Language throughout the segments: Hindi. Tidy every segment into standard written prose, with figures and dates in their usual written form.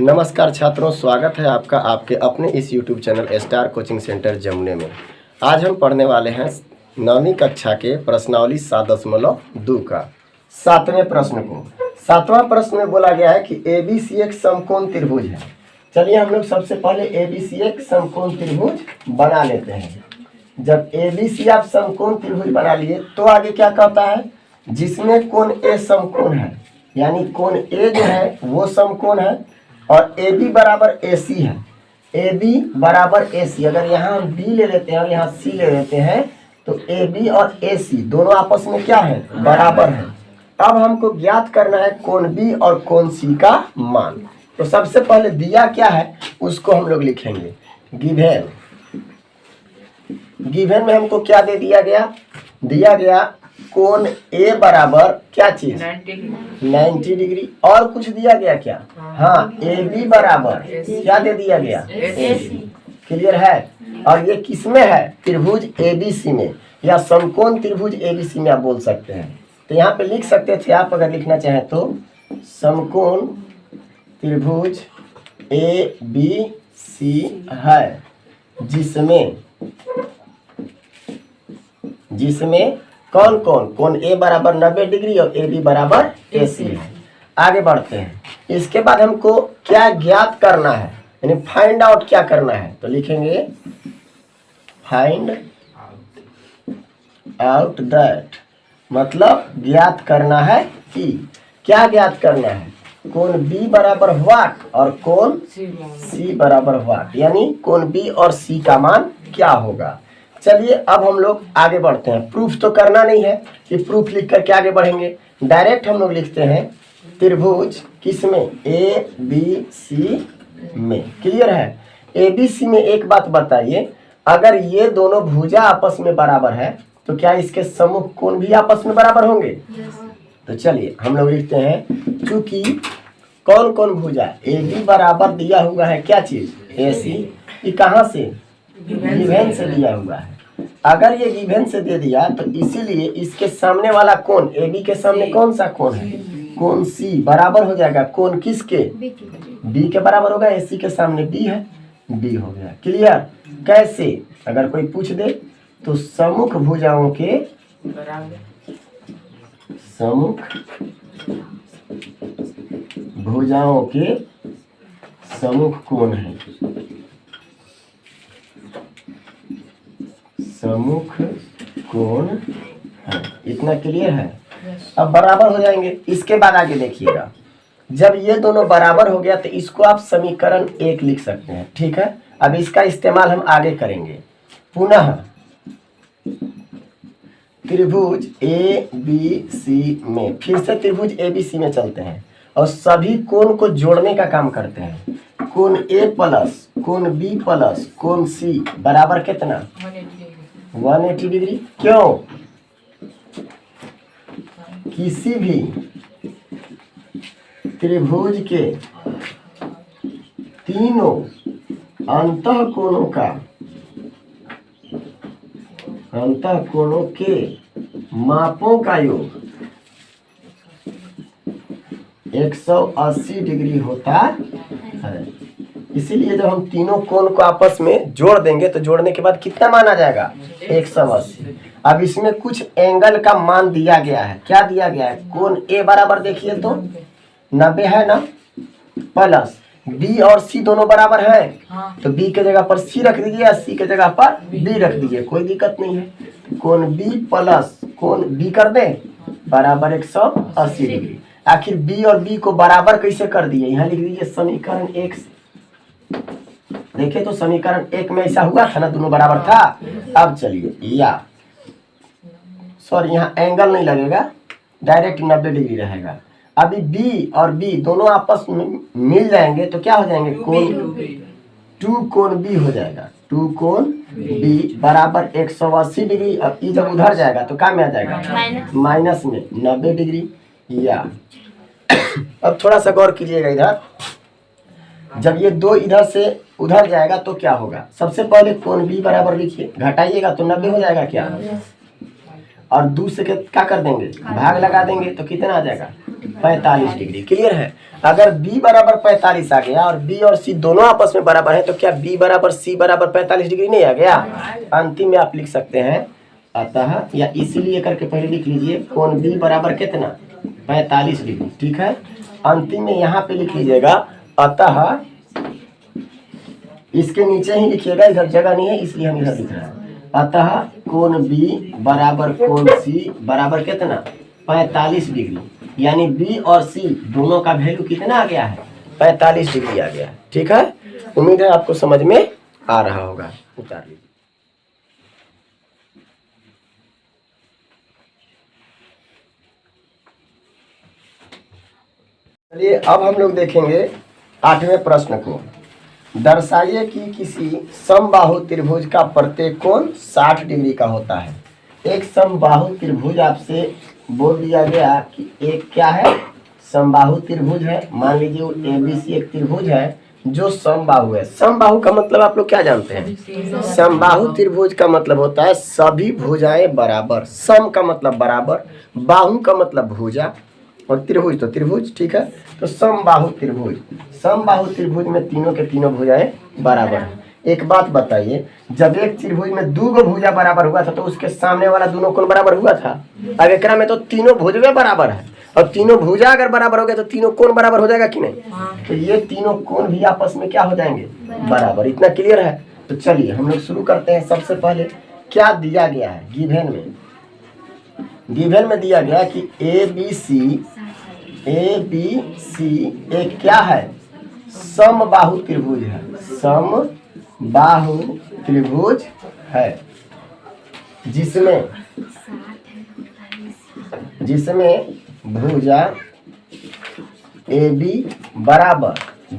नमस्कार छात्रों, स्वागत है आपका आपके अपने इस YouTube channel star coaching centre जमुने में। आज हम पढ़ने वाले हैं 9वीं कक्षा के प्रश्नावली 7.2 का 7वें प्रश्न को। 7वां प्रश्न में बोला गया है कि ABC एक समकोण त्रिभुज है। चलिए हम लोग सबसे पहले ABC एक समकोण त्रिभुज बना लेते हैं। जब ABC आप समकोण त्रिभुज बना लिए तो आगे क्या कहता है, जिसमें कोण A समकोण है, यानी कोण A जो है वो समकोण है और AB बराबर AC है। AB बराबर AC, अगर यहाँ हम B ले लेते हैं और यहाँ C ले लेते हैं तो AB और AC दोनों आपस में क्या है, बराबर है। अब हमको ज्ञात करना है कोण B और कोण C का मान। तो सबसे पहले दिया क्या है उसको हम लोग लिखेंगे। गिवन में हमको क्या दे दिया गया कोण A बराबर क्या चीज 90 डिग्री। और कुछ दिया गया क्या, हाँ AB बराबर क्या दे दिया गया AC। क्लियर है। और ये किसमें है, त्रिभुज ABC में या समकोण त्रिभुज ABC में आप बोल सकते हैं। तो यहाँ पे लिख सकते थे आप, अगर लिखना चाहें तो समकोण त्रिभुज ABC है जिसमें कौन कोण A बराबर 90 डिग्री और AB बराबर AC है। आगे बढ़ते हैं। इसके बाद हमको क्या ज्ञात करना है, यानी फाइंड आउट क्या करना है, तो लिखेंगे फाइंड आउट दैट, मतलब ज्ञात करना है कि क्या ज्ञात करना है, कोण B बराबर व्हाट और कोण C बराबर व्हाट, यानी कोण B और C का मान क्या होगा। चलिए अब हम लोग आगे बढ़ते हैं। प्रूफ तो करना नहीं है कि प्रूफ लिख कर के आगे बढ़ेंगे, डायरेक्ट हम लोग लिखते हैं त्रिभुज किसमें, ABC में। क्लियर है। ABC में एक बात बताइए, अगर ये दोनों भुजा आपस में बराबर है तो क्या इसके सम्मुख कोण भी आपस में बराबर होंगे। तो चलिए हम लोग लिखते हैं, चूंकि कौन कौन भुजा AB बराबर दिया हुआ है क्या चीज AC, ये कहाँ से, गिवन से दिया हुआ है। अगर ये गिवन से दे दिया तो इसीलिए इसके सामने वाला कोण AB के सामने कौन सा कोण है, कोण C बराबर हो जाएगा कोण किसके, B के बराबर होगा। AC के सामने B है, B हो गया। क्लियर। कैसे, अगर कोई पूछ दे तो सम्मुख भुजाओं के सम्मुख कोण है, सम्मुख कोण है। इतना क्लियर है। अब बराबर हो जाएंगे। इसके बाद आगे देखिएगा, जब ये दोनों बराबर हो गया तो इसको आप समीकरण 1 लिख सकते हैं। ठीक है। अब इसका इस्तेमाल हम आगे करेंगे। पुनः त्रिभुज ABC में, फिर से त्रिभुज ABC में चलते हैं और सभी कोण को जोड़ने का काम करते हैं। कोण A प्लस कोण B प्लस कोण C बराबर कितना, 180 डिग्री। क्यों, किसी भी त्रिभुज के तीनों अंतःकोणों के मापों का योग 180 डिग्री होता है। इसीलिए जब हम तीनों कोण को आपस में जोड़ देंगे तो जोड़ने के बाद कितना मान आ जाएगा, 180। अब इसमें कुछ एंगल का मान दिया गया है। क्या दिया गया है, कोण A बराबर देखिए तो 90 है ना, प्लस B और C दोनों बराबर हैं, तो B के जगह पर C रख दीजिए या C के जगह पर B रख दीजिए, कोई दिक्कत नहीं है। कोण B प्लस कोण B कर दें बराबर 180 डिग्री। आखिर B और B को बराबर कैसे कर दिए, यहाँ लिख दीजिए समीकरण 1। देखिए तो समीकरण 1 में ऐसा हुआ था ना, दोनों बराबर था। अब चलिए यहाँ एंगल नहीं लगेगा, डायरेक्ट 90 डिग्री रहेगा। अभी B और B दोनों आपस में मिल जाएंगे तो क्या हो जाएंगे, कोण 2 कोण B हो जाएगा। 2 कोण B बराबर 180 डिग्री। अब E जब उधर जाएगा तो क्या में आ जाएगा, माइनस में 90 डिग्री। या अब थोड़ा सा गौर कीजिएगा, इधर जब ये 2 इधर से उधर जाएगा तो क्या होगा, सबसे पहले कोण B बराबर लिखिए, घटाइएगा तो 90 हो जाएगा क्या। और 2 से क्या कर देंगे, भाग लगा देंगे, तो कितना आ जाएगा 45 डिग्री। क्लियर है। अगर b बराबर 45 आ गया और b और c दोनों आपस में बराबर है तो क्या b बराबर c बराबर 45 डिग्री नहीं आ गया। अंतिम में आप लिख सकते हैं अतः, या इसीलिए करके पहले लिख लीजिए कोण b बराबर कितना 45 डिग्री। ठीक है। अंतिम में यहाँ पे लिख लीजिएगा अतः, इसके नीचे ही लिखिएगा, इधर जगह नहीं है इसलिए हम इधर लिख रहे हैं। अतः कोण b बराबर कोण c बराबर कितना 45 डिग्री, यानी b और c दोनों का वैल्यू कितना आ गया है 45 डिग्री आ गया है। ठीक है। उम्मीद है आपको समझ में आ रहा होगा। उतार लीजिए। चलिए अब हम लोग देखेंगे 8वें प्रश्न को। दर्शाइए कि किसी समबाहु त्रिभुज का प्रत्येक कोण 60 डिग्री का होता है। एक समबाहु त्रिभुज आपसे बोल दिया गया कि एक क्या है, समबाहु त्रिभुज है। मान लीजिए ABC एक त्रिभुज है जो समबाहु है। समबाहु का मतलब आप लोग क्या जानते हैं, समबाहु त्रिभुज का मतलब होता है सभी भुजाएं बराबर। सम का मतलब बराबर, बाहु का मतलब भुजा, और त्रिभुज तो त्रिभुज। ठीक है। तो समबाहु त्रिभुज, समबाहु त्रिभुज में तीनों के तीनों भुजाएं बराबर है। एक बात बताइए, जब एक त्रिभुज में 2 गो भुजा बराबर हुआ था तो उसके सामने वाला दोनों कोण बराबर हुआ था। अब एकरा में तो तीनों भुजवे बराबर है, और तीनों भुजा अगर बराबर हो गए तो तीनों कोण बराबर हो जाएगा कि नहीं। तो ये तीनों कोण भी आपस में क्या हो जाएंगे, बराबर। इतना क्लियर है। तो चलिए हम लोग शुरू करते हैं। सबसे पहले क्या दिया गया है गिवन में, गिवन में दिया गया कि ABC एक क्या है, समबाहु त्रिभुज है। समबाहु त्रिभुज है जिसमें भुजा AB बराबर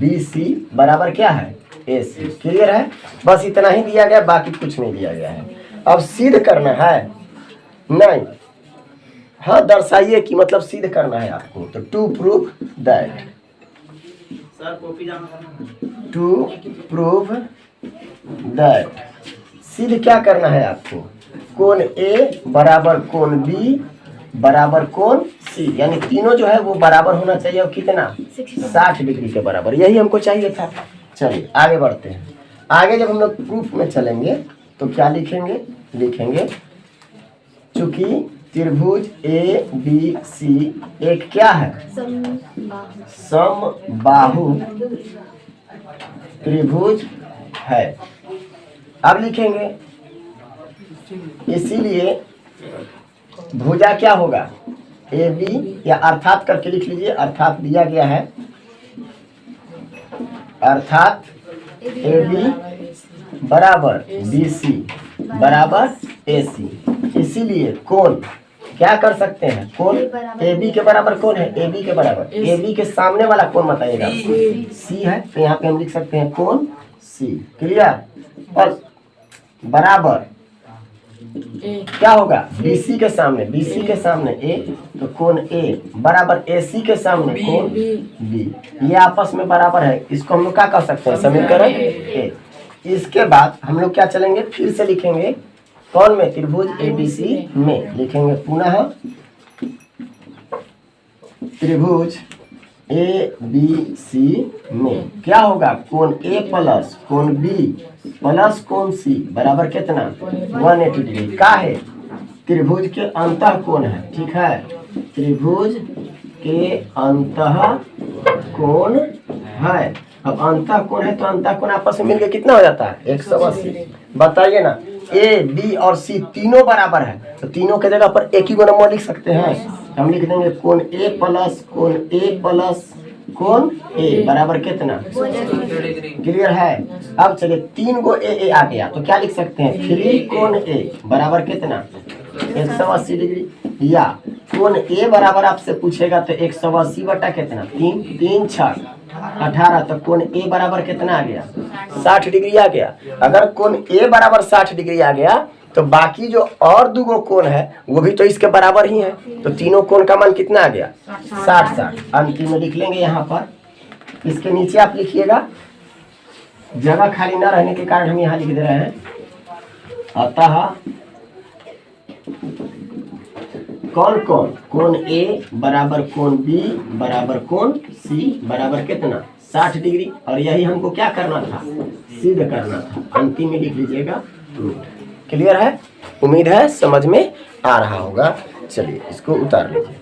BC बराबर क्या है AC। क्लियर है। बस इतना ही दिया गया, बाकी कुछ नहीं दिया गया है। अब सिद्ध करना है, नहीं, हाँ दर्शाइए कि मतलब सिद्ध करना है आपको। तो to prove that, to prove that, सिद्ध क्या करना है आपको, कोण A बराबर कोण B बराबर कोण C, यानी तीनों जो है वो बराबर होना चाहिए। और कितना 60 डिग्री के बराबर, यही हमको चाहिए था। चलिए आगे बढ़ते हैं। आगे जब हम लोग प्रूफ में चलेंगे तो क्या लिखेंगे, लिखेंगे चूंकि त्रिभुज ABC एक क्या है, समबाहु त्रिभुज है। अब लिखेंगे इसीलिए भुजा क्या होगा AB, या अर्थात करके लिख लीजिए, अर्थात दिया गया है, अर्थात AB बराबर BC बराबर AC। इसीलिए कोण क्या कर सकते हैं, कोण AB के बराबर कौन है, AB के बराबर, AB के सामने वाला कोण बताइएगा, C है। तो यहाँ पे हम लिख सकते हैं कोण C। क्लियर। और बराबर क्या होगा BC के सामने, BC के सामने A, तो कोण A बराबर AC के सामने कोण B। ये आपस में बराबर है। इसको हम लोग क्या कर सकते हैं, समीकरण A। इसके बाद हम लोग क्या चलेंगे, फिर से लिखेंगे कौन में, त्रिभुज ABC में लिखेंगे पुनः त्रिभुज ABC में क्या होगा, कोण A प्लस कोण B प्लस कोण C बराबर कितना 180 डिग्री का है। त्रिभुज के अंतः कोण है। ठीक है, त्रिभुज के अंतः कोण है। अब अंतः कोण है तो अंतः कोण आपस में मिलकर कितना हो जाता है 180। बताइए ना, A B और C तीनों बराबर है तो तीनों के जगह पर एक ही नंबर लिख सकते हैं। हम लिख देंगे कोण A प्लस कोण A बराबर कितना, क्लियर है। अब चलिए 3 गो A आ गया तो क्या लिख सकते हैं, 3 कोण A बराबर कितना 180 डिग्री। या कोण A बराबर आपसे पूछेगा तो 180 बटा कितना 3, 3 6 18, तो कोण A बराबर कितना आ गया 60 डिग्री आ गया। अगर कोण A बराबर 60 डिग्री आ गया तो बाकी जो और 2 गो कोण है वो भी तो इसके बराबर ही है। तो तीनों कोण का मान कितना आ गया 60। अंतिम में लिख लेंगे यहाँ पर। इसके नीचे आप लिखिएगा, जगह खाली ना रहने के कारण हम यहाँ लिख दे रहे हैं। अतः कौन कौन, कोण ए बराबर कोण बी बराबर कोण सी बराबर कितना 60 डिग्री। और यही हमको क्या करना था, सिद्ध करना था। अंतिम में लिख लीजिएगा रूट। क्लियर है? उम्मीद है समझ में आ रहा होगा। चलिए इसको उतार लीजिए।